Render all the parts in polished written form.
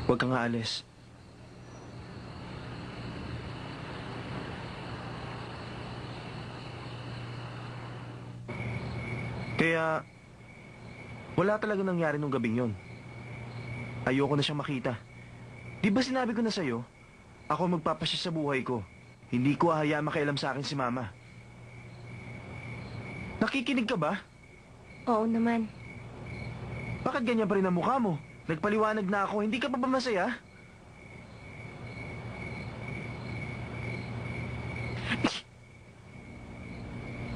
Huwag kang aalis. Kaya, wala talaga nangyari nung gabing yon. Ayoko na siyang makita. Di ba sinabi ko na sa'yo, ako magpapasya sa buhay ko. Hindi ko ahayaan makialam sa akin si Mama. Nakikinig ka ba? Oo naman. Bakit ganyan pa rin ang mukha mo? Nagpaliwanag na ako, hindi ka pa ba masaya?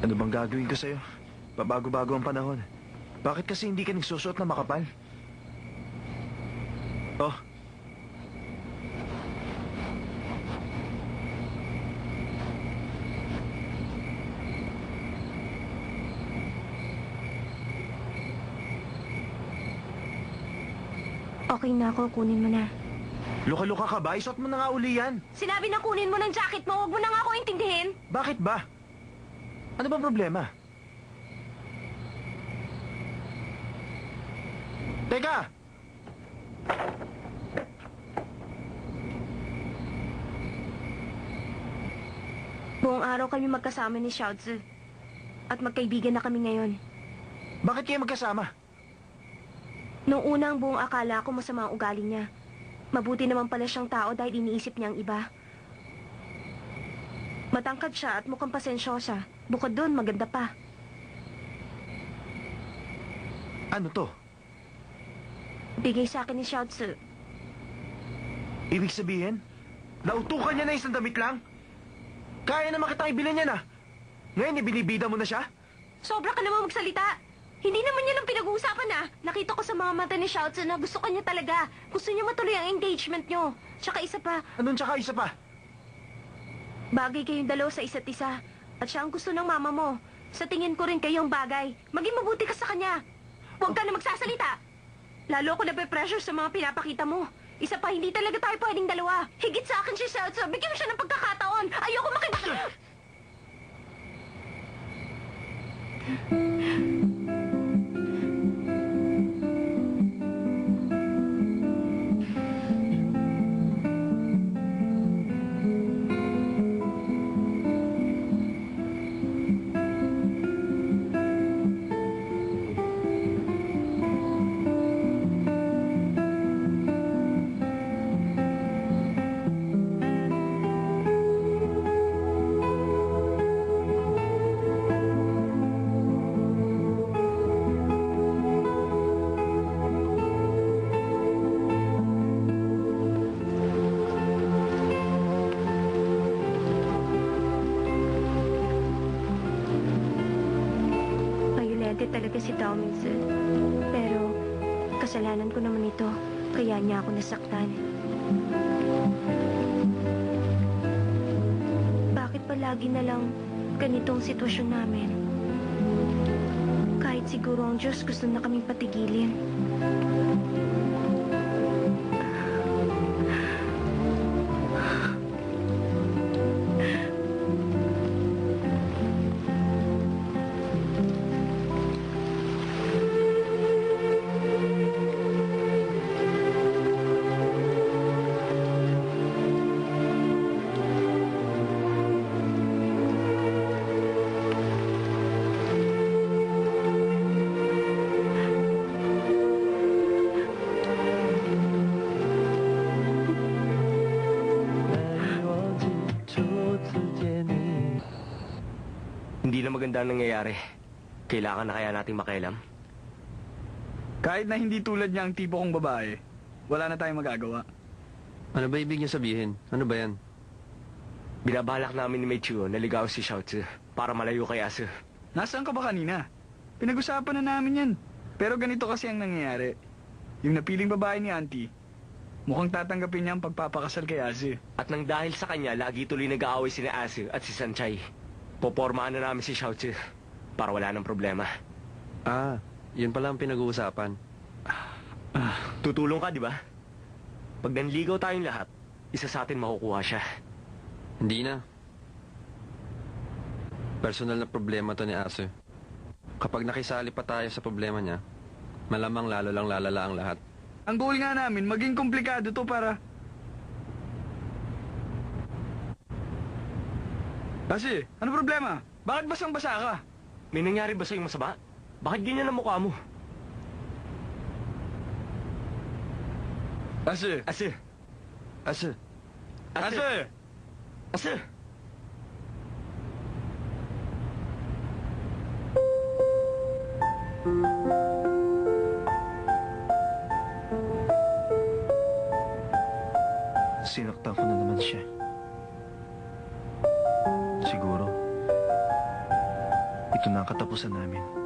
Ano bang gagawin ko sa'yo? Pabago-bago ang panahon. Bakit kasi hindi ka nagsusuot na makapal? Oh. Okay na ako, kunin mo na. Luka-luka ka ba? Isuot mo na nga uli yan. Sinabi na kunin mo ng jacket mo, huwag mo na nga ako intindihin. Bakit ba? Ano bang problema? Teka! Buong araw kami magkasama ni Xiaozi. At magkaibigan na kami ngayon. Bakit kayo magkasama? Noong unang buong akala ko masama ang ugali niya. Mabuti naman pala siyang tao dahil iniisip niya ang iba. Matangkad siya at mukhang pasensyosa. Bukod doon, maganda pa. Ano to? Bigay sa akin ni Xiaozi. Ibig sabihin, nautukan niya na isang damit lang? Kaya naman kitang ibili niya na. Ngayon, ibinibida mo na siya? Sobra ka naman magsalita. Hindi naman yun ang pinag-uusapan na. Nakita ko sa mga mata ni Xiaozi na gusto ka niya talaga. Gusto niya matuloy ang engagement niyo. Tsaka isa pa, Anong tsaka isa pa? bagay kayong dalawa sa isa't isa. At siya ang gusto ng mama mo. Sa tingin ko rin kayong bagay. Maging mabuti ka sa kanya. Huwag ka na magsasalita. Lalo ako nape-pressure sa mga pinapakita mo. Isa pa, hindi talaga tayo pwedeng dalawa. Higit sa akin si Xiaozi. Bigyan mo siya ng pagkakataon. Ayoko talaga si Tao minsan. Pero, kasalanan ko naman ito. Kaya niya ako nasaktan. Bakit palagi na lang ganitong sitwasyon namin? Kahit siguro ang Diyos gusto na kaming patigilin. Hindi na maganda ang nangyayari. Kailangan na kaya nating makialam? Kahit na hindi tulad niya ang tipo kong babae, wala na tayong magagawa. Ano ba ibig niya sabihin? Ano ba yan? Binabalak namin ni Meichio na ligaw si Xiaozi para malayo kay Asu. Nasaan ka ba kanina? Pinag-usapan na namin yan. Pero ganito kasi ang nangyayari. Yung napiling babae ni Auntie, mukhang tatanggapin niya ang pagpapakasal kay Asu. At nang dahil sa kanya, lagi tuloy nag-aaway si Asu at si Sanchay. Popormahan na namin si Xiaozi para wala ng problema. Ah, yun pala ang pinag-uusapan. Tutulong ka, di ba? Pag nanligaw tayong lahat, isa sa atin makukuha siya. Hindi na. Personal na problema to ni Asu. Kapag nakisali pa tayo sa problema niya, malamang lalo lang lalala ang lahat. Ang goal nga namin, maging komplikado to para... Kasi, ano problema? Bakit basang-basa ka? May nangyari ba sa'yo masama? Bakit ganyan ang mukha mo? Kasi, Ase! Asa? Kasi, Ase! Sinaktan ko na naman siya. Siguro, ito na ang katapusan namin.